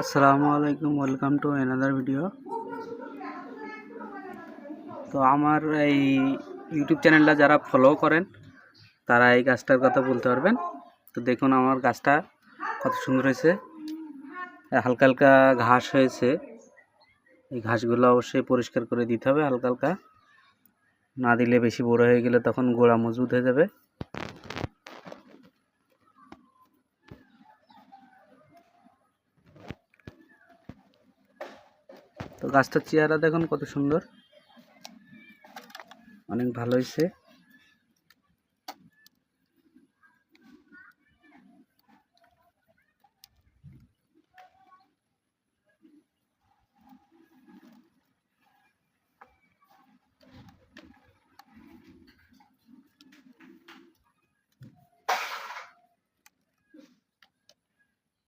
আসসালামু আলাইকুম, welcome to another video. তো আমার এই ইউটিউব চ্যানেলটা যারা ফলো করেন তারা এই গাছটার কথা বলতে পারবেন। তো দেখুন আমার গাছটা কত সুন্দর হয়েছে, হালকা হালকা ঘাস হয়েছে। এই ঘাসগুলো অবশ্যই পরিষ্কার করে দিতে হবে হালকা হালকা, না দিলে বেশি বড় হয়ে গেলে তখন গোড়া মজবুত হয়ে যাবে। তো গাছটার চেহারা দেখুন কত সুন্দর, অনেক ভালো হয়েছে।